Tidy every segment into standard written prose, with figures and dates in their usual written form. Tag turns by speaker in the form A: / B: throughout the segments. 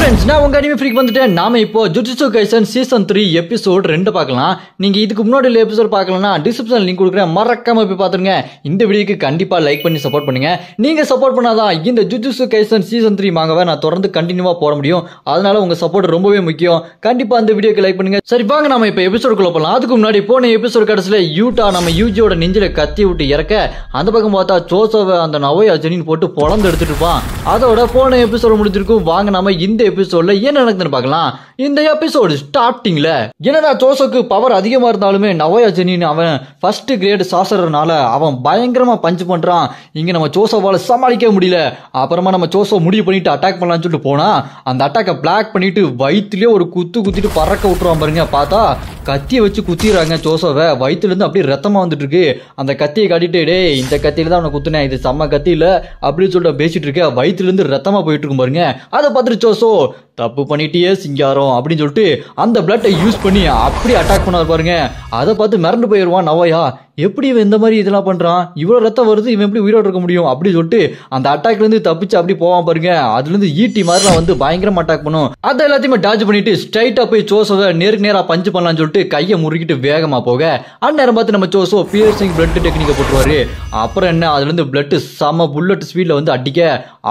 A: Friends நான் உங்க anime freak வந்துட்டேன். நாம இப்போ ஜுஜுட்சு கைசன் சீசன் 3 எபிசோட் 2 பார்க்கலாம். நீங்க இதுக்கு முன்னாடி உள்ள எபிசோட் பார்க்கலனா டிஸ்கிரிப்ஷன்ல லிங்க் கொடுக்கிறேன், மறக்காம போய் பாத்துருங்க. இந்த வீடியோக்கு கண்டிப்பா லைக் பண்ணி சப்போர்ட் பண்ணுங்க. நீங்க சப்போர்ட் பண்ணாதான் இந்த ஜுஜுட்சு கைசன் சீசன் 3 மாங்கவே நான் தொடர்ந்து கண்டினியூவா போட முடியும். அதனால உங்க சப்போர்ட் ரொம்பவே முக்கியம். கண்டிப்பா அந்த வீடியோக்கு லைக் பண்ணுங்க. சரி வாங்க நாம இப்போ எபிசோடுக்குள்ள போலாம். அதுக்கு முன்னாடி போன எபிசோட் கடைசில யூட்டா நம்ம யூஜியோட நெஞ்சில கத்தி விட்டு இறக்க, அந்த பக்கம் பார்த்தா ஜோசோவை அந்த நவோயா ஜெனின் போட்டு பொளந்து எடுத்துட்டு இருப்பான். அதோட போன எபிசோட் முடிஞ்சிருக்கும். வாங்க நாம இந்த எபிசோட்ல என்ன நடக்குதுன்னு பார்க்கலாம். இந்த எபிசோட் ஸ்டார்டிங்ல என்னடா ஜோசோக்கு பவர் அதிகமா இருந்தாலுமே நவோயா ஜெனின் அவன் ஃபர்ஸ்ட் கிரேட் சாசறனால அவன் பயங்கரமா பஞ்ச் பண்றான். இங்க நம்ம ஜோசோவால சமாளிக்க முடியல. அப்புறமா நம்ம ஜோசோ முடிவு பண்ணிட்டு அட்டாக் பண்ணலாம்னு சொல்லிட்டு போனா அந்த அட்டாக்கை பிளாக் பண்ணிட்டு வயிற்றுலயே ஒரு குத்திட்டு பறக்க விட்டுருவான் பாருங்க. பார்த்தா கத்தியை வச்சு குத்திடுறாங்க ஜோசோவை. வயிற்றுல இருந்து அப்படியே ரத்தமா வந்துட்டு இருக்கு. அந்த கத்தியை காட்டிட்டு டே இந்த கத்தியில தான் அவனை குத்துனேன், இது செம்ம கத்தி இல்ல அப்படின்னு சொல்லிட்டு பேசிட்டு இருக்க. வயிற்றுல இருந்து ரத்தமா போயிட்டு இருக்கும் பாருங்க. அதை பார்த்துட்டு ஜோசோ தப்பு பண்ணிட்டியே சிங்காரம் அப்படின்னு சொல்லிட்டு அந்த பிளட்டை யூஸ் பண்ணி அப்படி அட்டாக் பண்ணார் பாருங்க. அதை பார்த்து மிரண்டு போயிடுவான் நவோயா. எப்படி இவன் இந்த மாதிரி இதெல்லாம் பண்றான், இவ்வளவு ரத்தம் வருது, இவன் எப்படி உயிரோடு இருக்க முடியும் அப்படின்னு சொல்லிட்டு அந்த அட்டாக்ல இருந்து தப்பிச்சு அப்படி போவான் பாருங்க. அதுல இருந்து ஈட்டி மாதிரிலாம் வந்து பயங்கரமா அட்டாக் பண்ணும். அதை எல்லாத்தையுமே டாஜ் பண்ணிட்டு ஸ்ட்ரைட்டா போய் ஜோசோவை நேருக்கு நேரா பஞ்சு பண்ணலாம்னு சொல்லிட்டு கையை முறுக்கிட்டு வேகமா போக, அந்நேரம் பார்த்து நம்ம ஜோசோ பியர்சிங் பிளட் டெக்னிக்கை போட்டுருவாரு. அப்புறம் என்ன, அதுல இருந்து பிளட் செம புல்லட் ஸ்பீட்ல வந்து அடிக்க,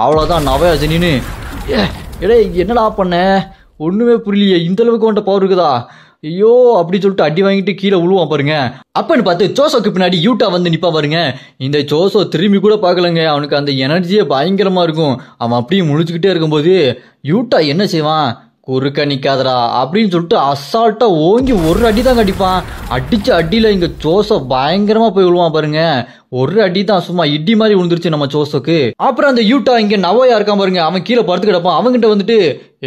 A: அவ்வளவுதான் நவோயா ஜெனின்னு எடே என்னடா பண்ண ஒண்ணுமே புரியலையே, இந்த அளவுக்கு வந்துட்ட பவர் இருக்குதா, ஐயோ அப்படி சொல்லிட்டு அடி வாங்கிட்டு கீழே உழுவான் பாருங்க. அப்பன்னு பார்த்து ஜோசோக்கு பின்னாடி யூட்டா வந்து நிப்பா பாருங்க. இந்த ஜோசோ திரும்பி கூட பார்க்கலங்க. அவனுக்கு அந்த எனர்ஜியே பயங்கரமா இருக்கும். அவன் அப்படியே முழிச்சுக்கிட்டே இருக்கும்போது யூட்டா என்ன செய்வான், குறுக்க நிக்காதரா அப்படின்னு சொல்லிட்டு அசால்ட்டா ஓங்கி ஒரு அடி தான் கடிப்பான். அடிச்ச அடியில இங்க ஜோசோ பயங்கரமா போய் விழுவான் பாருங்க. ஒரு அடி தான், சும்மா இடி மாதிரி விழுந்துருச்சு நம்ம ஜோசோக்கு. அப்புறம் அந்த யூட்டா இங்க நவோயா இருக்கான் பாருங்க. அவன் கீழே படுத்து கிடப்பான். அவங்கிட்ட வந்துட்டு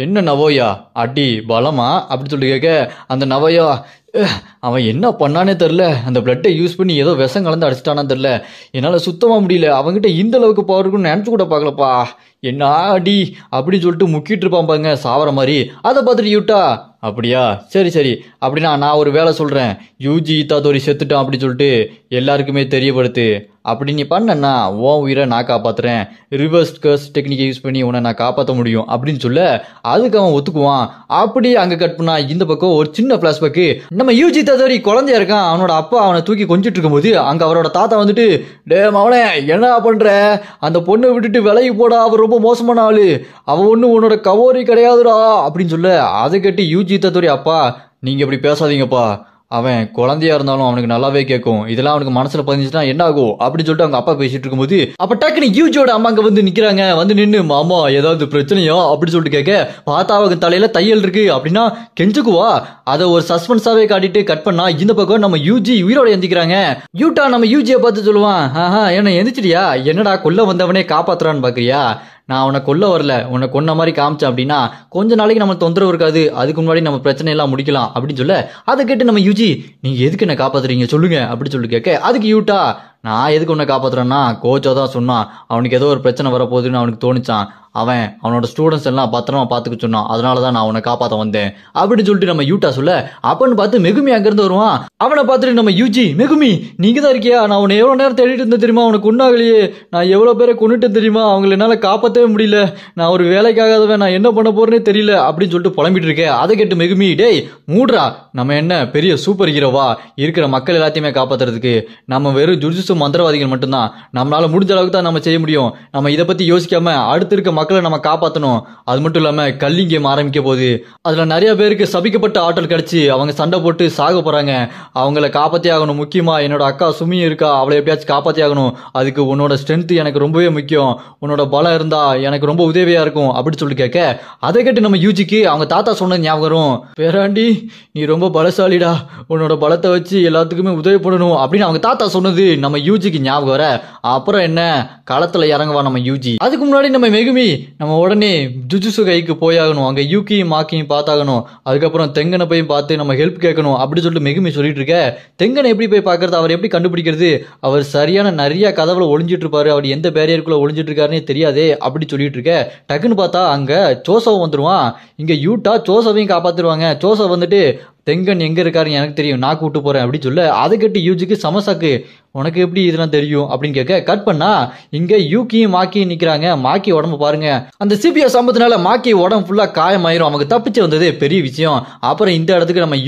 A: என்ன நவோயா அடி பலமா அப்படின்னு சொல்லிட்டு கேட்க, அந்த நவோயா அவன் என்ன பண்ணானே தெரில, அந்த பிளட்டை யூஸ் பண்ணி ஏதோ விஷம் கலந்து அடிச்சிட்டானு தெரில, என்னால் சுத்தமா முடியல, அவங்ககிட்ட இந்த அளவுக்கு பவர் இருக்குன்னு நினச்சி கூட பார்க்கலப்பா, என்ன அடி அப்படின்னு சொல்லிட்டு முக்கிட்டு இருப்பான் பாருங்க சாவர மாதிரி. அதை பார்த்துட்டு யூட்டா அப்படியா சரி சரி அப்படின்னா நான் ஒரு வேலை சொல்றேன், யூஜி இத்தாதோரி செத்துட்டான் அப்படின்னு சொல்லிட்டு எல்லாருக்குமே தெரியப்படுத்து. அப்படி நீ பண்ணனா உன் உயிரை நான் காப்பாத்துறேன், ரிவர்ஸ் கர்ஸ் டெக்னிக்கை யூஸ் பண்ணி உன்னை நான் காப்பாற்ற முடியும் அப்படின்னு சொல்ல அதுக்கு அவன் ஒத்துக்குவான். அப்படி அங்க கட் பண்ணா இந்த பக்கம் ஒரு சின்ன பிளாஷ்பேக். நம்ம யூஜி இத்தாதோரி குழந்தையா இருக்கான். அவனோட அப்பா அவனை தூக்கி கொஞ்சிட்டு இருக்கும்போது அங்க அவரோட தாத்தா வந்துட்டு டே மவனே என்ன பண்ற, அந்த பொண்ணை விட்டுட்டு விலகி போடா, அவர் ரொம்ப மோசமான ஆளு, அவ ஒண்ணு உன்னோட கவோரி கிடையாதுடா அப்படின்னு சொல்ல, அதை கேட்டு யூஜி இத்தாதோரி அப்பா நீங்க இப்படி பேசாதீங்கப்பா, அவன் குழந்தையா இருந்தாலும் அவனுக்கு நல்லாவே கேட்கும், இதெல்லாம் அவனுக்கு மனசுல பதிஞ்சுன்னா என்ன ஆகும் அப்படின்னு சொல்லிட்டு அவங்க அப்பா பேசிட்டு இருக்கும்போது அப்ப டக்குனு யூஜியோட அம்மா அங்க வந்து நிக்கிறாங்க. வந்து நின்று மாமா ஏதாவது பிரச்சனையோ அப்படின்னு சொல்லிட்டு கேட்க, பார்த்தா அவங்க தலையில தையல் இருக்கு அப்படின்னா கெஞ்சுக்குவா. அதை ஒரு சஸ்பென்ஸாவே காட்டிட்டு கட் பண்ணா இந்த பக்கம் நம்ம யூஜி உயிரோட எந்திக்கிறாங்க. யூட்டா நம்ம யூஜியை பார்த்து சொல்லுவான், ஆஹா என்ன எந்திச்சிட்டியா, என்னடா கொல்ல வந்தவனே காப்பாத்துறான்னு பாக்குறியா, நான் உன்னை கொல்ல வரல, உன்னை கொன்ன மாதிரி காமிச்சேன் அப்படின்னா கொஞ்ச நாளைக்கு நம்ம தொந்தரவு இருக்காது, அதுக்கு முன்னாடி நம்ம பிரச்சனை எல்லாம் முடிக்கலாம் அப்படின்னு சொல்ல, அதை கேட்டு நம்ம யூஜி நீங்க எதுக்கு என்ன காப்பாத்துறீங்க சொல்லுங்க அப்படின்னு சொல்லி கேட்க, அதுக்கு யூட்டா நான் எதுக்கு உன்னை காப்பாத்துறேன்னா கோச்சா தான் சொன்னான், அவனுக்கு ஏதோ ஒரு பிரச்சனை வரப்போகுதுன்னு அவனுக்கு தோணுச்சான், அவனோட ஸ்டூடெண்ட்ஸ் எல்லாம் பத்திரமா பாத்துக்க சொன்னான், அதனாலதான் நான் அவனை காப்பாற்ற வந்தேன் அப்படின்னு சொல்லிட்டு நம்ம யூட்டா சொல்ல, அப்பன்னு பார்த்து மெகுமி அங்கிருந்து வருவான். அவனை பார்த்துட்டு நம்ம யூஜி மெகுமி நீங்க தான் இருக்கியா, நான் உன்னை எவ்வளவு நேரம் தேடிட்டு இருந்தேன் தெரியுமா, உனக்கு ஒன்னாகலையே, நான் எவ்வளவு பேரை கொண்டுட்டேன் தெரியுமா, அவங்களை என்னால காப்பாற்றவே முடியல, நான் ஒரு வேலைக்காகாதவன், நான் என்ன பண்ண போறேன்னே தெரியல அப்படின்னு சொல்லிட்டு புலம்பிட்டு இருக்கேன். அதை கேட்டு மெகுமி டேய் மூட்ரா, நம்ம என்ன பெரிய சூப்பர் ஹீரோவா, இருக்கிற மக்கள் எல்லாத்தையுமே காப்பாத்துறதுக்கு நம்ம வெறும் ஜுஜுட்சு மந்திரவாதிகள் மட்டும்தான், நம்மளால முடிஞ்ச அளவுக்கு தான் நம்ம செய்ய முடியும், நம்ம இதை பத்தி யோசிக்காம அடுத்து இருக்க மக்களை நம்ம காப்பாற்றணும். அது மட்டும் இல்லாம கல்லிங் கேம் ஆரம்பிக்க போகுது, அதுல நிறைய பேருக்கு சபிக்கப்பட்ட ஆற்றல் கிடைச்சி அவங்க சண்டை போட்டு சாக போறாங்க, அவங்கள காப்பாத்தி ஆகணும். முக்கியமா என்னோட அக்கா சுமி இருக்கா, அவளை எப்படியாச்சும் காப்பாத்தி ஆகணும், அதுக்கு உன்னோட ஸ்ட்ரென்த் எனக்கு ரொம்பவே முக்கியம், உன்னோட பலம் இருந்தா எனக்கு ரொம்ப உதவியா இருக்கும் அப்படின்னு சொல்லி கேட்க, அதை கேட்டு நம்ம யூஜிக்கு அவங்க தாத்தா சொன்னது ஞாபகம் வரும். பேராண்டி நீ ரொம்ப பலசாலிடா, உன்னோட பலத்தை வச்சு எல்லாத்துக்குமே உதவி பண்ணணும் அப்படின்னு அவங்க தாத்தா சொன்னது நம்ம யூஜிக்கு ஞாபகம் வர, அப்புறம் என்ன களத்துல இறங்குவா நம்ம யூஜி. அதுக்கு முன்னாடி நம்ம மெகுமி நம்ம உடனே ஜுஜுட்சு கைக்கு போயாகணும், அங்க யூகியும் மாக்கியும் பார்த்தாகணும், அதுக்கப்புறம் தெங்கனை போய் பார்த்து நம்ம ஹெல்ப் கேட்கணும் அப்படின்னு சொல்லிட்டு மெகுமி சொல்லிட்டு இருக்க, தெங்கனை எப்படி போய் பார்க்கறது, அவர் எப்படி கண்டுபிடிக்கிறது, அவர் சரியான நிறைய கதவுல ஒளிஞ்சிட்டு இருப்பாரு, அவர் எந்த பேரியருக்குள்ள ஒளிஞ்சிட்டு இருக்காருன்னே தெரியாதே அப்படி சொல்லிட்டு இருக்க, டக்குன்னு பார்த்தா அங்க ஜோசோ வந்துருவான். இங்க யூட்டா ஜோசவையும் காப்பாத்துருவாங்க. ஜோசப் வந்துட்டு தெங்கன் எங்க இருக்காருன்னு எனக்கு தெரியும், நான் கூட்டு போறேன் அப்படின்னு சொல்ல அதை கேட்டு யூஜிக்கு சமசாக்கு. உனக்கு எப்படி இதெல்லாம் தெரியும் அப்படின்னு கேட்க கட் பண்ணா இங்க யூகியும் மாக்கியும் நிக்கிறாங்க. மாக்கி உடம்பு பாருங்க, அந்த சிபிஎஸ் சம்பத்தினால மாக்கி உடம்பு ஃபுல்லா காயமாயிரும். அவங்க தப்பிச்சு வந்தது பெரிய விஷயம். அப்புறம் இந்த இடத்துக்கு நம்ம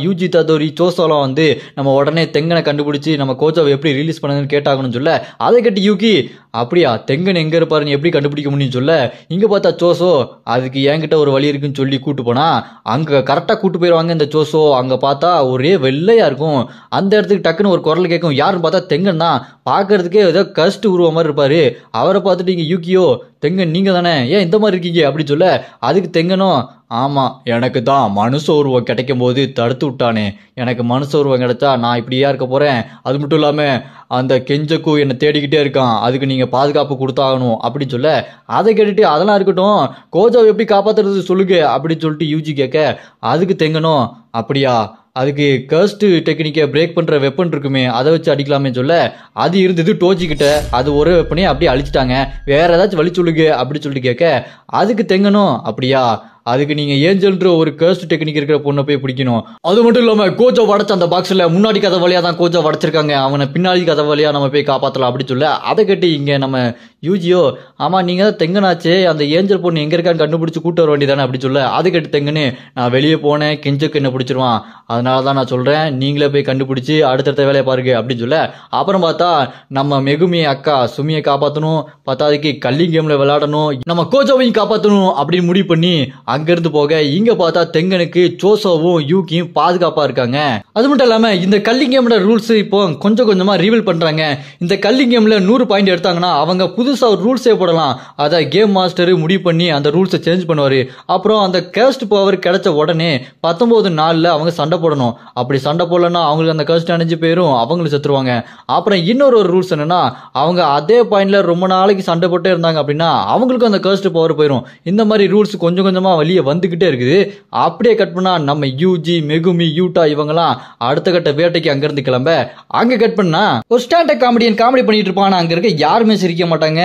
A: யூஜி ததோரி சோசோலாம் வந்து நம்ம உடனே தெங்கனை கண்டுபிடிச்சு நம்ம கோச்சாவை எப்படி ரிலீஸ் பண்ணுங்கன்னு கேட்டாங்கன்னு சொல்ல அதை கேட்டு யூகி அப்படியா தெங்கன் எங்க இருப்பாருன்னு எப்படி கண்டுபிடிக்க முடியும்னு சொல்ல இங்க பார்த்தா சோசோ அதுக்கு என்கிட்ட ஒரு வழி இருக்குன்னு சொல்லி கூட்டு போனா அங்க கரெக்டா கூட்டு போயிருவாங்க. இந்த சோசோ அங்க பார்த்தா ஒரே வெள்ளையா இருக்கும். அந்த இடத்துக்கு டக்குன்னு ஒரு குரல் கேட்கும். யாருன்னு பார்த்தா தெங்கன் தான். பாக்குறதுக்கே ஏதோ கஷ்ட உருவ மாதிரி இருப்பாரு. அவரை பார்த்துட்டு இங்க யூகியோ தெங்கன் நீங்க தானே, ஏன் இந்த மாதிரி இருக்கீங்க அப்படின்னு சொல்ல அதுக்கு தெங்கனும் ஆமா எனக்கு தான் மனுஷ உருவம் கிடைக்கும் போது தடுத்து விட்டானே, எனக்கு மனுஷ உருவம் கிடைச்சா நான் இப்படியா இருக்க போறேன். அது மட்டும் இல்லாம அந்த கெஞ்சக்கு என்னை தேடிக்கிட்டே இருக்கான், அதுக்கு நீங்க பாதுகாப்பு கொடுத்தாகணும் அப்படின்னு சொல்ல அதை கேட்டுட்டு அதெல்லாம் இருக்கட்டும் கோஜாவை எப்படி காப்பாத்துறது சொல்லுங்க அப்படின்னு சொல்லிட்டு யூஜி கேட்க அதுக்கு தெங்கனும் அப்படியா அதுக்கு கர்ஸ்ட் டெக்னிக்கை பிரேக் பண்ற வெப்பன் இருக்குமே அதை வச்சு அடிக்கலாமே சொல்ல அது இருந்தது டோஜி கிட்ட, அது ஒரு வெப்பனையும் அப்படியே அழிச்சிட்டாங்க, வேற ஏதாச்சும் வழி சொல்லுங்க அப்படின்னு சொல்லிட்டு கேட்க அதுக்கு தெங்கனும் அப்படியா அதுக்கு நீங்க ஏஞ்சல்ன்ற ஒரு கர்ஸ்ட் டெக்னிக் இருக்கிற பொண்ணை போய் பிடிக்கணும். அது மட்டும் இல்லாம கோஜா உடைச்ச அந்த பாக்ஸ்ல முன்னாடி கதை வழியா தான் கோஜா உடைச்சிருக்காங்க, அவனை பின்னாடி கதை வழியா நம்ம போய் காப்பாத்தலாம் அப்படின்னு சொல்ல அதை கேட்டு இங்க நம்ம யூஜியோ ஆமா நீங்க தான் தெங்கனாச்சே, அந்த ஏஞ்சல் பொண்ணு எங்க இருக்கான்னு கண்டுபிடிச்சு கூட்டு வர வேண்டியதானே அப்படி சொல்ல அதை கேட்டு தெங்கன்னு நான் வெளியே போனேன் கெஞ்சக்கு என்ன பிடிச்சிருவான், அதனாலதான் நான் சொல்றேன் நீங்களே போய் கண்டுபிடிச்சு அடுத்தடுத்த வேலையை பாருங்க அப்படின்னு சொல்ல அப்புறம் பார்த்தா நம்ம மெகுமி அக்கா சுமியை காப்பாற்றணும், பத்தாவதுக்கு கல்லி கேம்ல விளையாடணும், நம்ம கோஜாவையும் காப்பாற்றணும் அப்படின்னு முடிவு பண்ணி அங்கிருந்து போக இங்க பார்த்தா தெங்கனுக்கு சோசோவும் யூகியும் பாதுகாப்பா இருக்காங்க. அது மட்டும் இல்லாம இந்த கல்லி கேமோட ரூல்ஸ் இப்போ கொஞ்சம் கொஞ்சமா ரிவீல் பண்றாங்க. இந்த கல்லி கேம்ல 100 பாயிண்ட் எடுத்தாங்கன்னா அவங்க புதுசா ஒரு ரூல்ஸே போடலாம். அதை கேம் மாஸ்டர் முடிவு பண்ணி அந்த ரூல்ஸை சேஞ்ச் பண்ணுவாரு. அப்புறம் அந்த கேஸ்ட் பவர் கிடைச்ச உடனே 19 நாள்ல அவங்க சண்டை போடணும். அப்படி சண்டை போடலன்னா அவங்களுக்கு அந்த கேஸ்ட் அணைஞ்சு போயிரும், அவங்களும் செத்துருவாங்க. அப்புறம் இன்னொரு ரூல்ஸ் என்னன்னா அவங்க அதே பாயிண்ட்ல ரொம்ப நாளைக்கு சண்டை போட்டே இருந்தாங்க அப்படின்னா அவங்களுக்கும் அந்த கேஸ்ட் பவர் போயிரும். இந்த மாதிரி ரூல்ஸ் கொஞ்சம் கொஞ்சமா வெளியே வந்துகிட்டே இருக்குது. அப்படியே கட் பண்ணா நம்ம யூஜி மெகுமி யூட்டா இவங்கலாம் அடுத்த கட்ட வேட்டைக்கு அங்கிருந்து கிளம்ப அங்க கட் பண்ணா ஒரு ஸ்டாண்டப் காமெடியன் காமெடி பண்ணிட்டு இருப்பான். அங்க இருக்க யாருமே சிரிக்க மாட்டாங்க.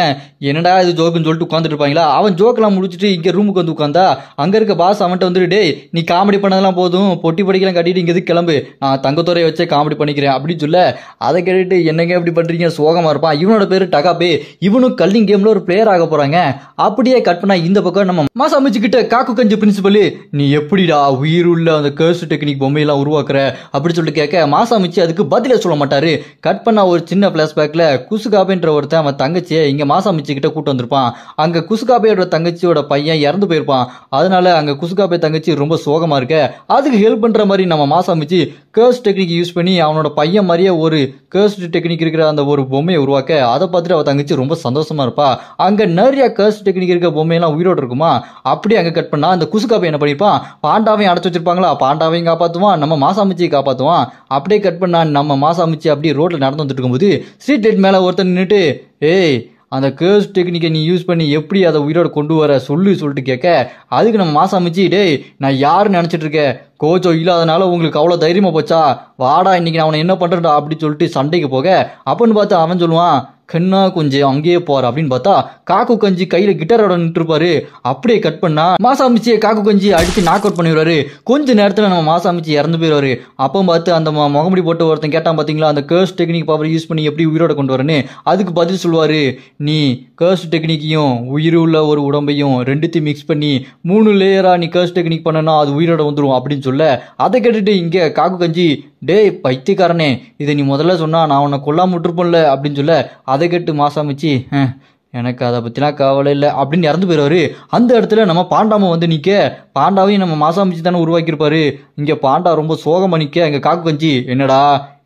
A: என்னடா இது ஜோக்குன்னு சொல்லிட்டு உட்காந்துட்டு இருப்பாங்களா. அவன் ஜோக்கெல்லாம் முடிச்சுட்டு இங்க ரூமுக்கு வந்து உட்காந்தா அங்க இருக்க பாஸ் அவன்கிட்ட வந்துட்டு டேய் நீ காமெடி பண்ணதெல்லாம் போதும், பொட்டி படிக்கலாம் கட்டிட்டு இங்க எதுக்கு கிளம்பு, நான் தங்கத்துறையை வச்சே காமெடி பண்ணிக்கிறேன் அப்படின்னு சொல்ல அதை கேட்டுட்டு என்னங்க எப்படி பண்றீங்க சோகமா இருப்பான். இவனோட பேரு டகாபே, இவனும் கல்லிங் கேம்ல ஒரு பிளேயர் ஆக போறாங்க. அப்படியே கட் பண்ணா இந்த பக்கம் நம்ம மாசாமிச்சு கிட்ட காக்கு கஞ்சி பிரின்சிபல் நீ எப்படிடா உயிருள்ள அந்த கர்ஸ் டெக்னிக் பொம்மையெல்லாம் உருவாக்குற அப்படி சொல்லிட்டு கேட்க மாசாமிச்சு அதுக்கு பதிலே சொல்ல மாட்டாரு. கட் பண்ணா ஒரு சின்ன பிளாஷ்பேக்ல குசுகாபேன்ற ஒருத்தன் அவன் தங்கச்சியை இங்க மாசாமிச்சு கிட்ட கூட்டு வந்திருப்பான். அங்க குசுகாபேயோட தங்கச்சியோட பையன் இறந்து போயிருப்பான். அதனால அங்க குசுகாபே தங்கச்சி ரொம்ப சோகமா இருக்க அதுக்கு ஹெல்ப் பண்ற மாதிரி நம்ம மாசாமிச்சு கர்ஸ் டெக்னிக் யூஸ் பண்ணி அவனோட பையன் மாதிரியே ஒரு கர்ஸ் டெக்னிக் இருக்கிற அந்த ஒரு பொம்மையை உருவாக்க அதை பார்த்துட்டு அவ தங்கச்சி ரொம்ப சந்தோஷமா இருப்பா. அங்க நிறைய கர்ஸ் டெக்னிக் இருக்க பொம்மையெல்லாம் உயிரோடு இருக்குமா. அப்படி அங்க கட் பண்ணா அந்த குசுகாபை என்ன பண்ணிருப்பான் பாண்டாவையும் அடைச்சு வச்சிருப்பாங்களா, பாண்டாவையும் காப்பாத்துவான் நம்ம மாசாமிச்சியை காப்பாத்துவான். அப்படியே கட் பண்ணா நம்ம மாசாமிச்சி அப்படியே ரோட்ல நடந்து வந்துட்டு இருக்கும்போது ஸ்ட்ரீட் லைட் மேல ஒருத்தர் நின்னுட்டு ஏய் அந்த கேர்ஸ் டெக்னிக்கை நீ யூஸ் பண்ணி எப்படி அதை உயிரோட கொண்டு வர சொல்லிட்டு கேட்க அதுக்கு நம்ம மாசாமிச்சி டேய் நான் யாருன்னு நினைச்சிட்டு இருக்கேன், கோச்சோ இல்லாதனால உங்களுக்கு அவ்வளோ தைரியமா போச்சா, வாடா இன்னைக்கு நான் அவனை என்ன பண்றேன்டா அப்படின்னு சொல்லிட்டு சண்டைக்கு போக அப்படின்னு பார்த்து அவன் சொல்லுவான் கண்ணா கொஞ்சம் அங்கேயே போற அப்படின்னு பார்த்தா காக்கு கஞ்சி கையில கிட்டாரோட நின்று இருப்பாரு. அப்படியே கட் பண்ணா மாசாமிச்சியை காக்கு கஞ்சி அடிச்சு நாக் அவுட் பண்ணிடுவாரு. கொஞ்ச நேரத்துல நம்ம மாசாமிச்சி இறந்து போயிடுவாரு. அப்போ பார்த்து அந்த முகமுடி போட்டு ஒருத்தன் கேட்டான் பாத்தீங்களா அந்த கர்ஸ் டெக்னிக் பவர் யூஸ் பண்ணி எப்படி உயிரோட கொண்டு வரேன்னு, அதுக்கு பதில் சொல்லுவாரு நீ கர்ஸ் டெக்னிக்கையும் உயிர் உள்ள ஒரு உடம்பையும் ரெண்டுத்தையும் மிக்ஸ் பண்ணி 3 லேயரா நீ கர்ஸ் டெக்னிக் பண்ணனா அது உயிரோட வந்துடும் அப்படின்னு சொல்ல அதை கேட்டுட்டு இங்க காக்கு கஞ்சி டேய் பைத்தியக்காரனே இதை நீ முதல்ல சொன்னா நான் உன்னை கொல்லாம விட்டுருப்போம்ல அப்படின்னு சொல்ல அதை கேட்டு மாசாமிச்சி எனக்கு அதை பத்திலாம் கவலை இல்லை அப்படின்னு இறந்து போயிடுவாரு. அந்த இடத்துல நம்ம பாண்டாம வந்து நிக்க பாண்டாவையும் நம்ம மாசாமிச்சி தானே உருவாக்கியிருப்பாரு. இங்க பாண்டா ரொம்ப சோகமா நிக்க எங்க காக்கு கஞ்சி என்னடா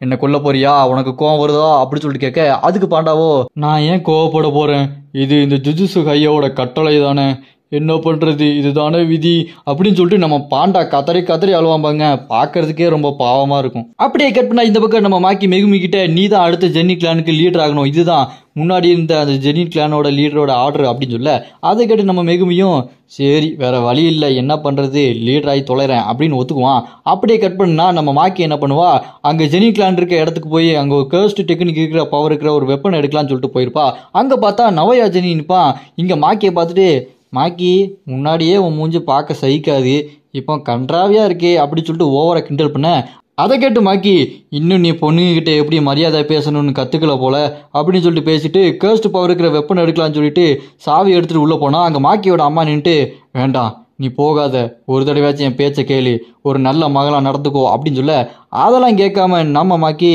A: என்ன கொல்ல போறியா, உனக்கு கோவம் வருதா அப்படின்னு சொல்லிட்டு கேட்க அதுக்கு பாண்டாவோ நான் ஏன் கோவப்பட போறேன், இது இந்த ஜுஜுசு கையோட கட்டளை தானே, என்ன பண்றது இதுதானே விதி அப்படின்னு சொல்லிட்டு நம்ம பாண்டா கத்தரி அழுவாம்பாங்க. பாக்குறதுக்கே ரொம்ப பாவமா இருக்கும். அப்படியே கட் பண்ணா இந்த பக்கம் நம்ம மாக்கி மெகுமி கிட்ட நீ தான் அடுத்த ஜென்னி கிளானுக்கு லீடர் ஆகணும், இதுதான் முன்னாடி இருந்த அந்த ஜென்னி கிளானோட லீடரோட ஆர்டர் அப்படின்னு சொல்ல அதை கேட்டு நம்ம மெகுமியும் சரி வேற வழி இல்லை என்ன பண்றது லீடர் ஆகி தொலைறேன் அப்படின்னு ஒத்துக்குவான். அப்படியே கட் பண்ணா நம்ம மாக்கி என்ன பண்ணுவா அங்க ஜெனி கிளான் இருக்க இடத்துக்கு போய் அங்க ஒரு கர்ஸ்ட் டெக்னிக் இருக்கிற பவர் இருக்கிற ஒரு வெப்பன் எடுக்கலாம்னு சொல்லிட்டு போயிருப்பா. அங்க பார்த்தா நவயா ஜெனி நிற்பான். இங்க மாக்கியை பார்த்துட்டு மாக்கி முன்னாடியே உன் மூஞ்சி பார்க்க சகிக்காது, இப்போ கன்றாவியா இருக்கே அப்படி சொல்லிட்டு ஓவரா கிண்டல் பண்ண. அதை கேட்டு மாக்கி இன்னும் நீ பொண்ணுங்கிட்ட எப்படி மரியாதை பேசணும்னு கற்றுக்கல போல அப்படின்னு சொல்லிட்டு பேசிட்டு கர்ஸ்ட் பவர் இருக்கிற வெப்பன் எடுக்கலான்னு சொல்லிட்டு சாவி எடுத்துகிட்டு உள்ளே போனால் அங்கே மாக்கியோட அம்மா நின்றுட்டு வேண்டாம் நீ போகாத, ஒரு தடவையாச்சும் என் பேச்சை கேளு, ஒரு நல்ல மகளாக நடந்துக்கோ அப்படின்னு சொல்ல அதெல்லாம் கேட்காம நம்ம மாக்கி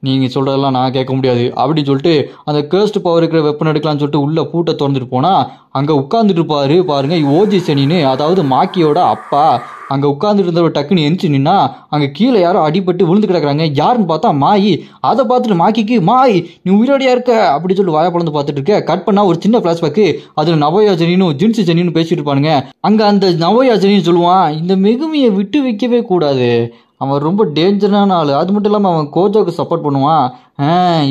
A: நீங்கள் சொல்கிறதெல்லாம் நான் கேட்க முடியாது அப்படின்னு சொல்லிட்டு அந்த கர்ஸ்ட் பவர் இருக்கிற வெப்பன் எடுக்கலான்னு சொல்லிட்டு உள்ளே பூட்டை திறந்துட்டு போனால் அங்கே உட்காந்துட்டு இருப்பாரு பாருங்க ஓஜி சனின்னு, அதாவது மாக்கியோட அப்பா. அங்கே உட்காந்துட்டு இருந்தவர் டக்குன்னு எந்திச்சு நின்னா அங்கே கீழே யாரோ அடிபட்டு விழுந்து கிடக்குறாங்க. யாருன்னு பார்த்தா மாயி. அதை பார்த்துட்டு மாக்கிக்கு மாய் நீ உயிரோடையா இருக்க அப்படி சொல்லி வாயை பிளந்து பார்த்துட்டு இருக்க. கட் பண்ணா ஒரு சின்ன ஃபிளாஷ்பேக்கு அதில் நவோயா ஜெனினும் ஜின்சி ஜெனின்னு பேசிட்டு இருப்பானுங்க. அங்கே அந்த நவோயா ஜெனின்னு சொல்லுவான் இந்த மெகுமியை விட்டு வைக்கவே கூடாது, அவன் ரொம்ப டேஞ்சரான ஆள், அது மட்டும் இல்லாமல் அவன் கோஜோவுக்கு சப்போர்ட் பண்ணுவான்.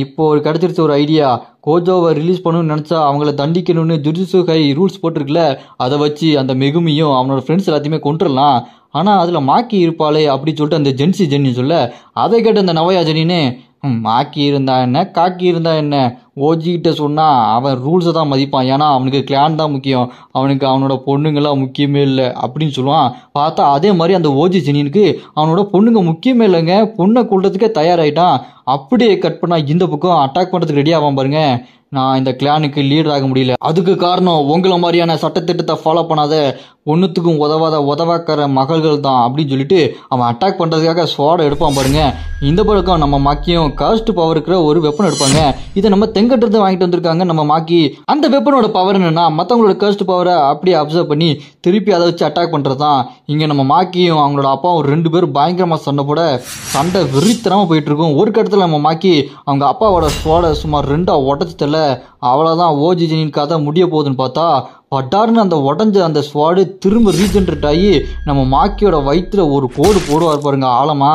A: இப்போ ஒரு கிடச்சிருச்சு ஒரு ஐடியா, கோஜோவை ரிலீஸ் பண்ணணும்னு நினச்சா அவங்கள தண்டிக்கணும்னு ஜுஜுட்சு கை ரூல்ஸ் போட்டிருக்குல்ல, அதை வச்சு அந்த மெகுமியும் அவனோட ஃப்ரெண்ட்ஸ் எல்லாத்தையுமே கொண்டுடலாம். ஆனால் அதில் மாக்கி இருப்பாளே அப்படின்னு சொல்லிட்டு அந்த ஜென்சி ஜென்னி சொல்ல அதை கேட்டு அந்த நவோயா ஜெனின்னு மாக்கி இருந்தா என்ன காக்கி இருந்தா என்ன, ஓஜிக்கிட்ட சொன்னால் அவன் ரூல்ஸை தான் மதிப்பான், ஏன்னா அவனுக்கு கிளான் தான் முக்கியம், அவனுக்கு அவனோட பொண்ணுங்களாம் முக்கியமே இல்லை அப்படின்னு சொல்லுவான். பார்த்தா அதே மாதிரி அந்த ஓஜி ஜெனினுக்கு அவனோட பொண்ணுங்க முக்கியமே இல்லைங்க, பொண்ணை கொள்றதுக்கே தயாராகிட்டான். அப்படியே கட் பண்ணால் இந்த பக்கம் அட்டாக் பண்ணுறதுக்கு ரெடி ஆகாம பாருங்க. நான் இந்த கிளானுக்கு லீடர் ஆக முடியல, அதுக்கு காரணம் உங்களை மாதிரியான சட்டத்திட்டத்தை ஃபாலோ பண்ணாத ஒன்றுத்துக்கும் உதவாக்கிற மகள்கள் தான் அப்படின்னு சொல்லிட்டு அவன் அட்டாக் பண்ணுறதுக்காக ஸ்வாடை எடுப்பான் பாருங்க. இந்த பழக்கம் நம்ம மாக்கியும் காஸ்ட் பவர் இருக்கிற ஒரு வெப்பன் எடுப்பாங்க. இதை நம்ம தெங்கட்டிருந்து வாங்கிட்டு வந்திருக்காங்க நம்ம மாக்கி. அந்த வெப்பனோட பவர் என்னன்னா மற்றவங்களோட காஸ்ட் பவரை அப்படியே அப்சர்வ் பண்ணி திருப்பி அதை வச்சு அட்டாக் பண்ணுறது தான். இங்கே நம்ம மாக்கியும் அவங்களோட அப்பாவும் 2 பேரும் பயங்கரமாக சண்டை போட சண்டை வெறித்தனமாக போயிட்டு இருக்கும். ஒரு கட்டத்தில் நம்ம மாக்கி அவங்க அப்பாவோட ஸ்வாடை சுமார் 2ஆ உடச்சி தள்ள அவ்வளோதான் ஓஜி ஜெனின் கதை முடிய போகுதுன்னு பார்த்தா பட்டார்னு அந்த உடஞ்ச அந்த ஸ்வாடு திரும்ப ரீஜென்ரேட் ஆகி நம்ம மாக்கியோட வயிற்றுல ஒரு கோடு போடுவார் பாருங்க ஆழமா,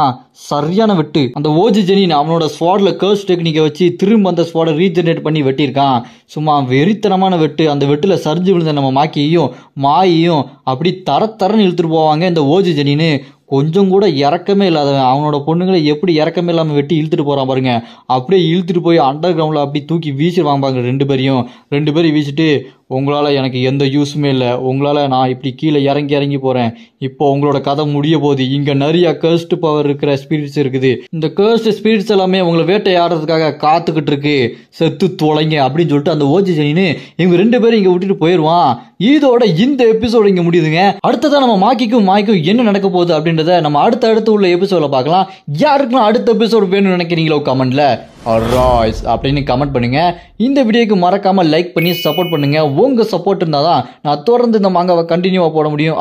A: சரியான வெட்டு. அந்த ஓஜி ஜெனின் அவனோட ஸ்வாட்ல கர்ஸ் டெக்னிக்கை வச்சு திரும்ப அந்த ஸ்வாடை ரீஜெனரேட் பண்ணி வெட்டியிருக்கான். சும்மா வெறித்தனமான வெட்டு. அந்த வெட்டுல சரிஞ்சு விழுந்த நம்ம மாக்கியையும் மாயையும் அப்படி தரன்னு இழுத்துட்டு போவாங்க. இந்த ஓஜி ஜெனின்னு கொஞ்சம் கூட இறக்கமே இல்லாதவன் அவனோட பொண்ணுங்களை எப்படி இறக்கமே இல்லாமல் வெட்டி இழுத்துட்டு போகிறான் பாருங்க. அப்படியே இழுத்துட்டு போய் அண்டர் கிரவுண்டில் அப்படி தூக்கி வீசிடுவாங்க பாருங்க. 2 பேரையும் வீசிட்டு உங்களால் எனக்கு எந்த யூஸுமே இல்லை, உங்களால் நான் இப்படி கீழே இறங்கி போகிறேன், இப்போ உங்களோட கதை முடிய போகுது, இங்கே நிறைய கர்ஸ்ட் பவர் இருக்கிற ஸ்பிரிட்ஸ் இருக்குது, இந்த கர்ஸ்ட் ஸ்பிரிட்ஸ் எல்லாமே உங்களை வேட்டையாடுறதுக்காக காத்துக்கிட்டு இருக்கு, செத்து தொலைங்க அப்படின்னு சொல்லிட்டு அந்த ஓஜி ஜெனின்னு இவங்க 2 பேரும் இங்கே விட்டுட்டு போயிடுவான். இதோட இந்த எபிசோடு இங்கே முடியுதுங்க. அடுத்ததான் நம்ம மாக்கிக்கும் மாய்க்கும் என்ன நடக்க போகுது அப்படின்றத நம்ம அடுத்து உள்ள எபிசோட பார்க்கலாம். யாருக்குலாம் அடுத்த எபிசோடு வேணும்னு நினைக்கிறீங்களோ கமெண்ட்ல ராய்ஸ் அப்படின்னு கமெண்ட் பண்ணுங்க. இந்த வீடியோக்கு மறக்காம லைக் பண்ணி சப்போர்ட் பண்ணுங்க. உங்க சப்போர்ட் இருந்தாதான் நான் தொடர்ந்து இந்த மாங்காவை கண்டினியூவா போட முடியும்.